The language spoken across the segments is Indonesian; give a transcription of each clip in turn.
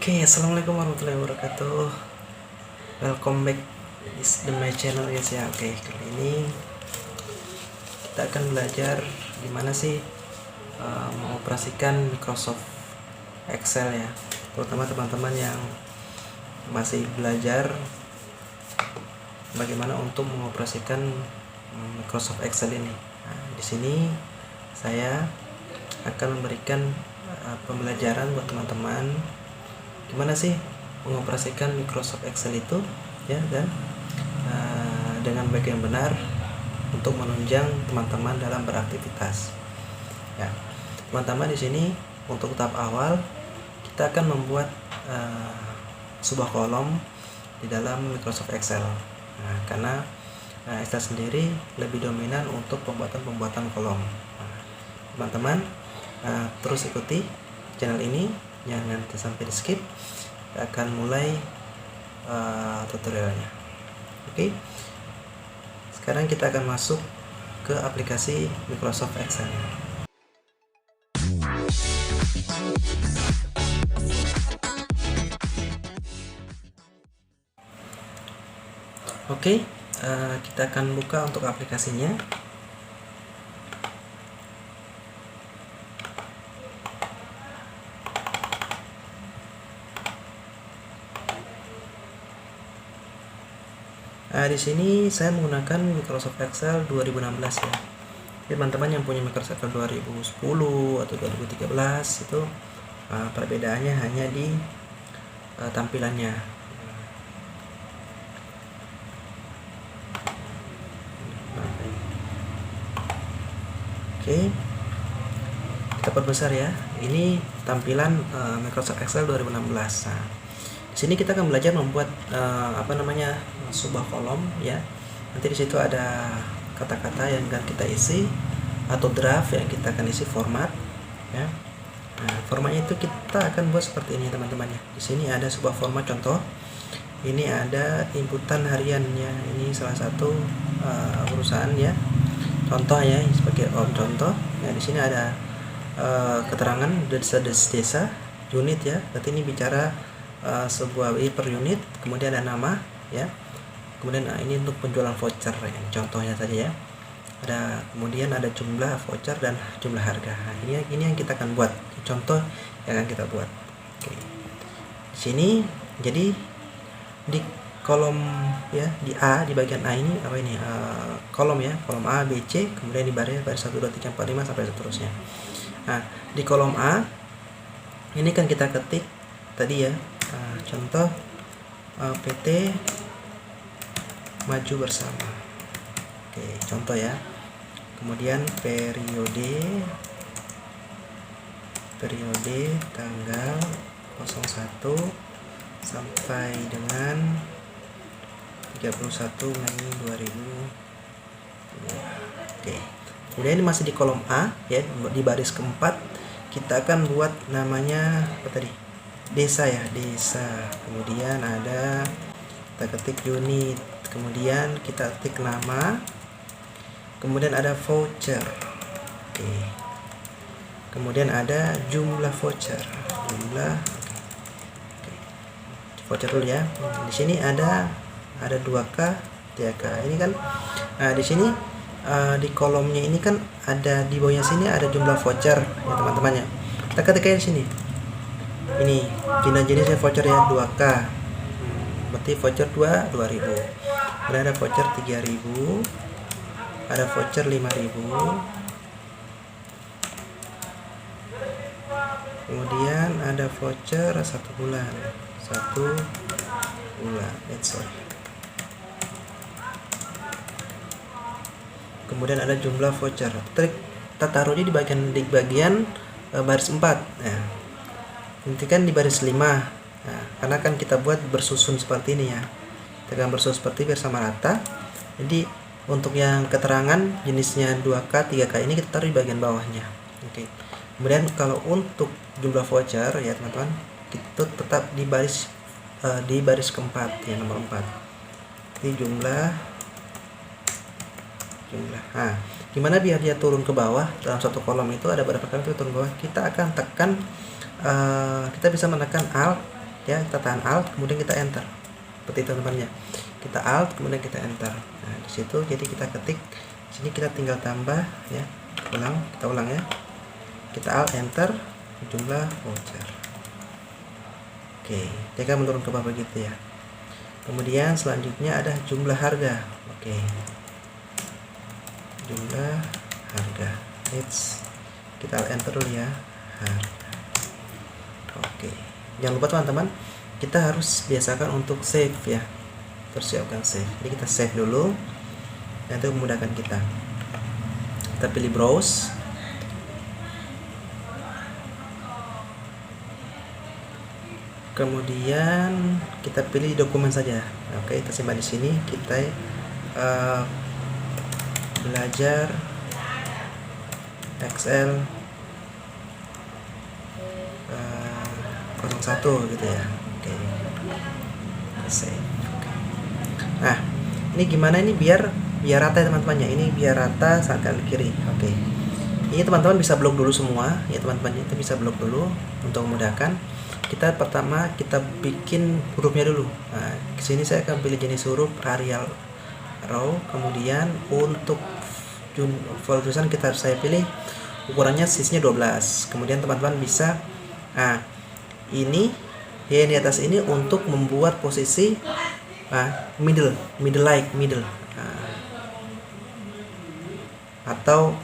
Oke, assalamualaikum warahmatullahi wabarakatuh. Welcome back di my channel guys ya. Oke, kali ini kita akan belajar gimana sih mengoperasikan Microsoft Excel ya. Terutama teman-teman yang masih belajar bagaimana untuk mengoperasikan Microsoft Excel ini. Nah, di sini saya akan memberikan pembelajaran buat teman-teman gimana sih mengoperasikan Microsoft Excel itu ya, dan dengan baik yang benar untuk menunjang teman-teman dalam beraktivitas ya. Teman-teman, di sini untuk tahap awal kita akan membuat sebuah kolom di dalam Microsoft Excel. Nah, karena Excel sendiri lebih dominan untuk pembuatan kolom. Nah, teman-teman terus ikuti channel ini, jangan sampai di skip. Kita akan mulai tutorialnya. Oke, sekarang kita akan masuk ke aplikasi Microsoft Excel. Oke, kita akan buka untuk aplikasinya. Di sini saya menggunakan Microsoft Excel 2016 ya. Jadi teman-teman yang punya Microsoft Excel 2010 atau 2013 itu perbedaannya hanya di tampilannya. Oke, kita perbesar ya. Ini tampilan Microsoft Excel 2016. Nah, di sini kita akan belajar membuat sebuah kolom ya. Nanti di situ ada kata-kata yang akan kita isi atau draft yang kita akan isi format ya. Nah, formatnya itu kita akan buat seperti ini teman-teman ya. Di sini ada sebuah format contoh. Ini ada inputan harian ya. Ini salah satu perusahaan ya. Contoh ya, sebagai contoh. Ya, di sini ada keterangan desa unit ya. Berarti ini bicara sebuah per unit, kemudian ada nama ya, kemudian ini untuk penjualan voucher ya, contohnya saja ya. Kemudian ada jumlah voucher dan jumlah harga. Nah, ini yang kita akan buat, contoh yang akan kita buat. Oke, di sini jadi di kolom ya, di A, di bagian A ini apa ini, kolom ya, kolom A, B, C, kemudian di baris 1, 2, 3, 4, 5 sampai seterusnya. Nah, di kolom A ini kan kita ketik tadi ya, contoh PT Maju Bersama. Oke, contoh ya. Kemudian periode tanggal 01 sampai dengan 31 Mei 2002. Oke. Kemudian ini masih di kolom A ya, di baris keempat kita akan buat namanya apa tadi? Desa ya, desa. Kemudian ada kita ketik unit, kemudian kita ketik nama, kemudian ada voucher. Oke. Kemudian ada jumlah voucher, voucher dulu ya. Di sini ada 2K, 3K. Ini kan di sini di kolomnya ini kan ada di bawahnya sini ada jumlah voucher ya teman-teman ya. Kita ketikkan di sini. Ini jenisnya voucher ya, 2K. Berarti voucher 2000. Kemudian ada voucher 3000, ada voucher 5000. Kemudian ada voucher 1 bulan. Kemudian ada jumlah voucher. Kita taruhnya di bagian baris 4. Nah, nanti kan di baris 5. Nah, karena kan kita buat bersusun seperti ini ya. Kita akan bersusun seperti biar sama rata. Jadi untuk yang keterangan jenisnya 2K, 3K ini kita taruh di bagian bawahnya. Oke. Kemudian kalau untuk jumlah voucher ya teman-teman, kita tetap di baris keempat ya, nomor 4. Jadi jumlah. Nah, gimana biar dia turun ke bawah? Dalam satu kolom itu ada berapa kali turun ke bawah? Kita akan tekan kita bisa menekan Alt ya, kita tahan Alt kemudian kita enter seperti itu teman-teman ya. Kita Alt kemudian kita enter. Nah di situ jadi kita ketik sini, kita tinggal tambah ya, kita ulang ya, kita Alt enter jumlah voucher. Oke, dia akan menurun ke bawah begitu ya. Kemudian selanjutnya ada jumlah harga. Oke, jumlah harga, kita enter dulu ya, harga. Oke, jangan lupa teman-teman, kita harus biasakan untuk save ya, persiapkan save. Jadi kita save dulu, dan itu memudahkan kita. Kita pilih browse, kemudian kita pilih dokumen saja. Oke, kita simpan di sini. Kita belajar Excel 01 gitu ya. Oke, save. Nah ini gimana ini biar rata ya teman-teman ya, ini biar rata saat kanan kiri. Oke, ini teman-teman bisa blok dulu semua ya teman-teman, itu bisa blok dulu untuk memudahkan. Kita pertama kita bikin hurufnya dulu. Nah kesini saya akan pilih jenis huruf Arial Row, kemudian untuk font tulisan saya pilih ukurannya size-nya 12. Kemudian teman-teman bisa ini ya, di atas ini untuk membuat posisi middle atau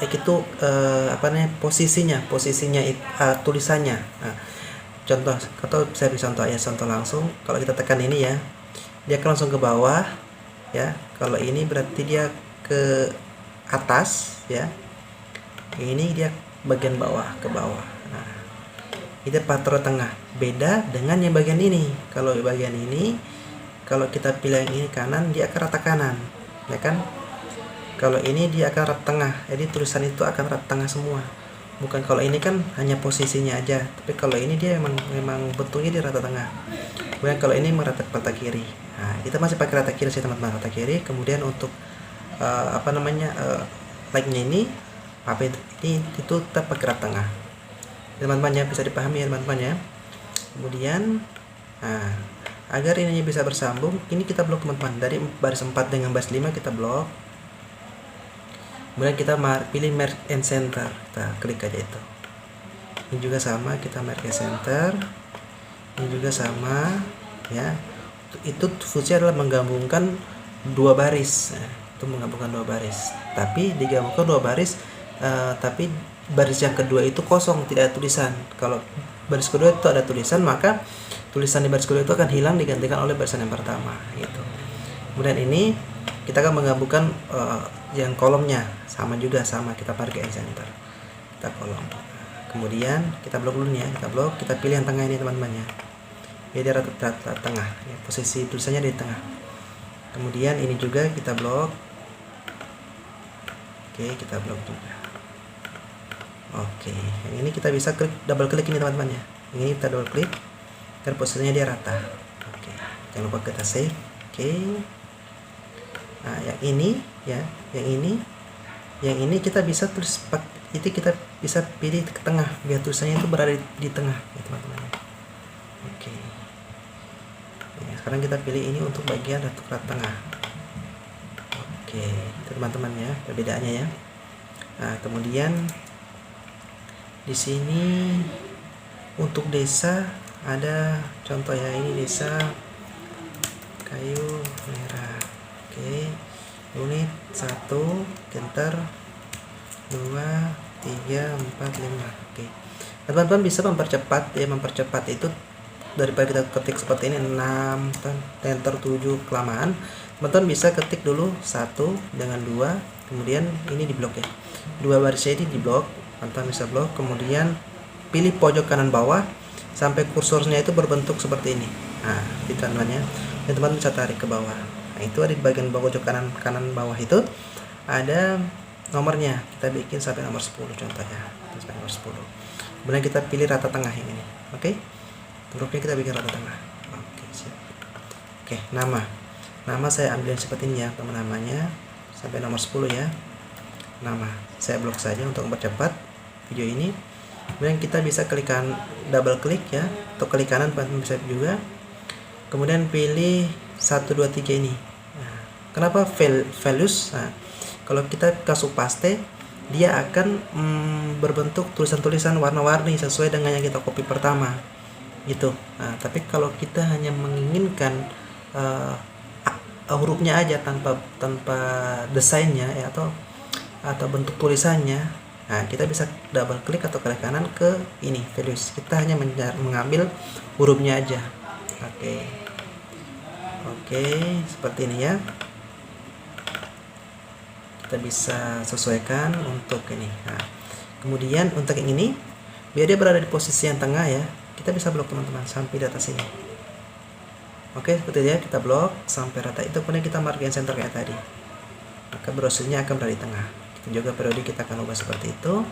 kayak itu posisinya tulisannya. Contoh, atau saya bisa contoh langsung. Kalau kita tekan ini ya, dia akan langsung ke bawah ya. Kalau ini berarti dia ke atas ya, ini dia bagian bawah ke bawah. Nah itu patro tengah, beda dengan yang bagian ini. Kalau bagian ini, kalau kita pilih yang ini kanan, dia akan rata kanan ya kan. Kalau ini dia akan rata tengah, jadi tulisan itu akan rata tengah semua. Bukan kalau ini kan hanya posisinya aja, tapi kalau ini dia memang bentuknya di rata tengah. Kemudian kalau ini merata ke rata kiri. Nah kita masih pakai rata kiri sih teman-teman, rata kiri. Kemudian untuk like-nya ini itu tetap pakai rata tengah teman-teman ya, bisa dipahami ya teman-teman ya. Kemudian agar ininya bisa bersambung, ini kita blok teman-teman, dari baris 4 dengan baris 5 kita blok. Kemudian kita pilih merge and center, kita klik aja itu. Ini juga sama, kita merge and center. Ini juga sama ya. Itu fungsi adalah menggabungkan dua baris. Itu menggabungkan dua baris. Tapi digabungkan dua baris, tapi baris yang kedua itu kosong, tidak ada tulisan. Kalau baris kedua itu ada tulisan, maka tulisan di baris kedua itu akan hilang, digantikan oleh barisan yang pertama gitu. Kemudian ini kita akan menggabungkan yang kolomnya sama, kita pakai center, kita kolom. Kemudian kita blok dulu ya, kita pilih yang tengah ini teman-teman ya, jadi rata tengah ya, posisi tulisannya di tengah. Kemudian ini juga kita blok. Oke, kita blok juga. Oke, yang ini kita bisa double klik ini teman-teman ya, ini kita double klik agar posisinya dia rata. Oke, jangan lupa kita save. Oke. Nah yang ini ya, yang ini kita bisa tulis, itu kita bisa pilih ke tengah biar tulisannya itu berada di tengah ya teman-teman. Oke. Ya, sekarang kita pilih ini untuk bagian rata tengah. Oke, teman-teman ya, perbedaannya ya. Nah kemudian di sini untuk desa ada contoh ya, ini desa Kayu Merah. Oke, unit 1, enter 2, 3, 4, 5. Oke, teman-teman bisa mempercepat itu daripada kita ketik seperti ini 6, enter 7 kelamaan. Teman-teman bisa ketik dulu 1 dengan 2, kemudian ini diblok ya, 2 barisnya ini diblok. Teman-teman bisa blok, kemudian pilih pojok kanan bawah sampai kursornya itu berbentuk seperti ini. Nah itu teman-teman ya, dan teman-teman bisa tarik ke bawah. Nah itu ada di bagian bawah pojok kanan bawah itu ada nomornya, kita bikin sampai nomor 10 contohnya, sampai nomor 10. Kemudian kita pilih rata tengah yang ini. Oke, hurufnya kita bikin rata tengah. Oke, siap. Oke, nama saya ambil seperti ini ya teman, namanya sampai nomor 10 ya. Nama saya blok saja untuk mempercepat video ini. Kemudian kita bisa double klik ya, atau klik kanan teman-teman bisa juga. Kemudian pilih 1 2 3 ini. Nah, kenapa values? Nah, kalau kita kasih paste, dia akan berbentuk tulisan-tulisan warna-warni sesuai dengan yang kita copy pertama gitu. Nah, tapi kalau kita hanya menginginkan hurufnya aja tanpa desainnya ya, atau bentuk tulisannya, nah kita bisa double klik atau klik kanan ke ini values. Kita hanya mengambil hurufnya aja. Oke, seperti ini ya. Kita bisa sesuaikan untuk ini. Nah, kemudian untuk yang ini, biar dia berada di posisi yang tengah ya, kita bisa blok teman-teman sampai di atas ini. Oke, seperti ya, kita blok sampai rata. Itu kemudian kita margin center kayak tadi. Maka browsernya akan berada di tengah. Kita juga periode kita akan ubah seperti itu.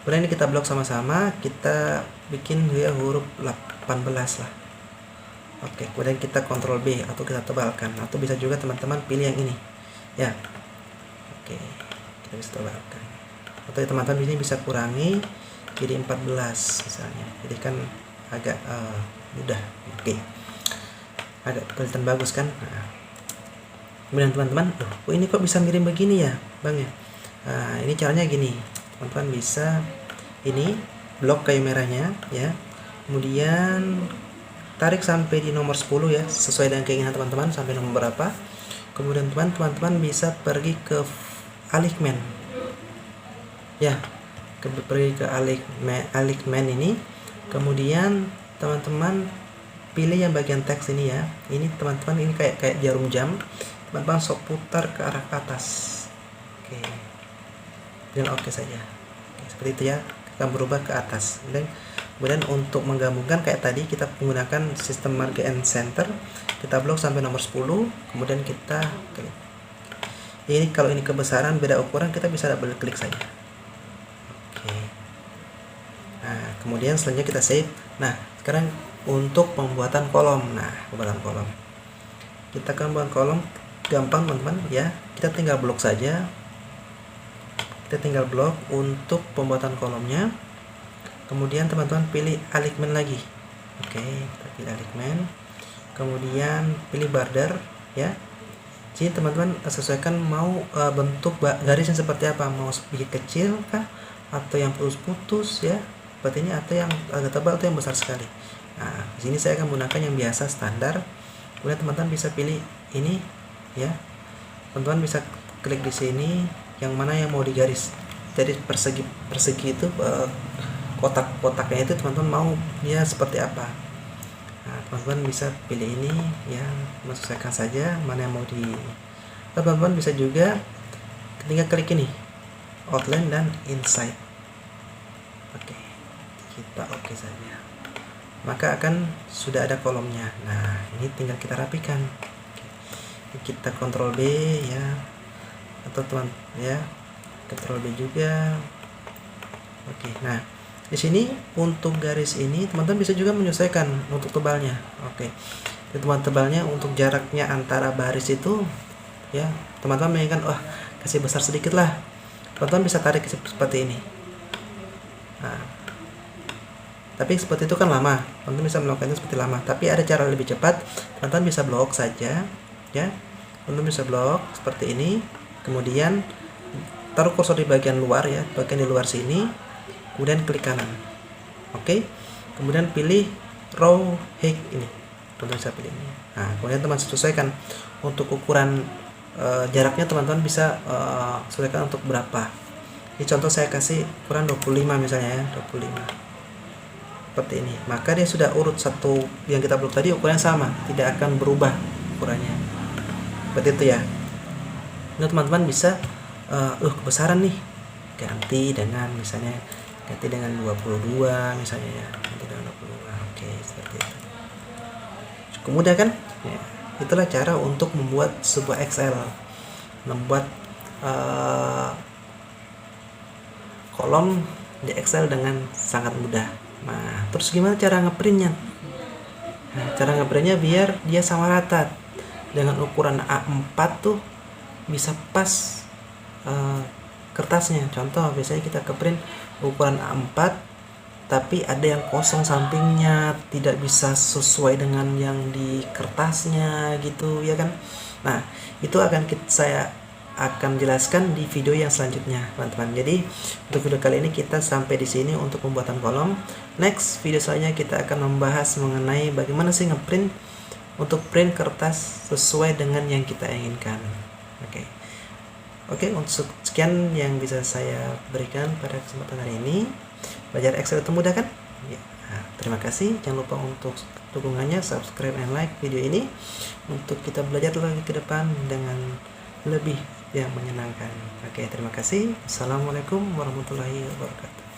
Kemudian ini kita blok sama-sama, kita bikin ya huruf 18 lah. Oke, kemudian kita Ctrl B atau kita tebalkan, atau bisa juga teman-teman pilih yang ini. Ya. Oke, kita bisa tebalkan. Atau teman-teman ini bisa kurangi jadi 14 misalnya. Jadi kan agak mudah. Oke. Agak kelihatan bagus kan. Nah, kemudian teman-teman, oh ini kok bisa miring begini ya bang ya. Nah, ini caranya gini, teman-teman bisa ini blok kayu merahnya ya, kemudian tarik sampai di nomor 10 ya, sesuai dengan keinginan teman-teman sampai nomor berapa. Kemudian teman-teman bisa pergi ke alignment ya, pergi ke alignment ini, kemudian teman-teman pilih yang bagian teks ini ya. Ini teman-teman, ini kayak jarum jam, teman-teman sok putar ke arah atas. Oke, dan oke saja. Oke, seperti itu ya, kita berubah ke atas. Kemudian untuk menggabungkan kayak tadi, kita menggunakan sistem margin center, kita blok sampai nomor 10, kemudian kita klik. Ini kalau ini kebesaran beda ukuran, kita bisa double klik saja. Oke. Nah, kemudian selanjutnya kita save. Nah, sekarang untuk pembuatan kolom. Nah, pembuatan kolom, kita akan membuat kolom gampang teman-teman ya. Kita tinggal blok saja. Kita tinggal blok untuk pembuatan kolomnya. Kemudian teman-teman pilih alignment lagi. Oke, kita pilih alignment. Kemudian pilih border ya. Jadi teman-teman sesuaikan mau bentuk garisnya seperti apa, mau sedikit kecil kah, atau yang putus-putus ya, seperti ini, atau yang agak tebal atau yang besar sekali. Nah, di sini saya akan menggunakan yang biasa standar. Kemudian teman-teman bisa pilih ini ya. Teman-teman bisa klik di sini yang mana yang mau digaris. Jadi persegi itu kotak-kotaknya itu teman-teman mau dia seperti apa. Nah, teman-teman bisa pilih ini ya, menyesuaikan saja mana yang mau di. Teman-teman bisa juga tinggal klik ini outline dan inside. Oke, kita oke saja, maka akan sudah ada kolomnya. Nah, ini tinggal kita rapikan. Kita Ctrl B ya, atau Ctrl B juga. Oke, nah di sini untuk garis ini teman-teman bisa juga menyesuaikan untuk tebalnya. Oke, teman tebalnya untuk jaraknya antara baris itu ya, teman-teman menginginkan kasih besar sedikit lah, teman-teman bisa tarik seperti ini. Nah, tapi seperti itu kan lama, teman-teman bisa melakukannya seperti lama. Tapi ada cara lebih cepat, teman-teman bisa blok saja ya. Teman-teman bisa blok seperti ini, kemudian taruh kursor di bagian luar ya, bagian di luar sini, kemudian klik kanan. Oke, kemudian pilih row height ini, teman-teman bisa pilih ini. Nah, kemudian teman sesuaikan untuk ukuran jaraknya, teman-teman bisa sesuaikan untuk berapa. Ini contoh saya kasih ukuran 25 misalnya ya, 25 seperti ini. Maka dia sudah urut satu yang kita blok tadi ukurannya sama, tidak akan berubah ukurannya. Seperti itu ya. Nah, teman-teman bisa kebesaran nih, ganti dengan misalnya 22 misalnya ya, ganti dengan 22. Oke, seperti itu. Cukup mudah kan? Ya, itulah cara untuk membuat sebuah Excel, membuat kolom di Excel dengan sangat mudah. Nah, terus gimana cara ngeprintnya? Nah, cara ngeprintnya biar dia sama rata dengan ukuran A4 tuh bisa pas kertasnya. Contoh biasanya kita ke print ukuran A4, tapi ada yang kosong sampingnya, tidak bisa sesuai dengan yang di kertasnya gitu ya kan. Nah, itu saya akan jelaskan di video yang selanjutnya teman-teman. Jadi untuk video kali ini kita sampai di sini untuk pembuatan kolom. Next video selanjutnya kita akan membahas mengenai bagaimana sih ngeprint untuk print kertas sesuai dengan yang kita inginkan. Oke, untuk sekian yang bisa saya berikan pada kesempatan hari ini. Belajar Excel itu mudah kan? Ya. Nah, terima kasih. Jangan lupa untuk dukungannya, subscribe and like video ini untuk kita belajar lagi ke depan dengan lebih yang menyenangkan. Oke, terima kasih. Assalamualaikum warahmatullahi wabarakatuh.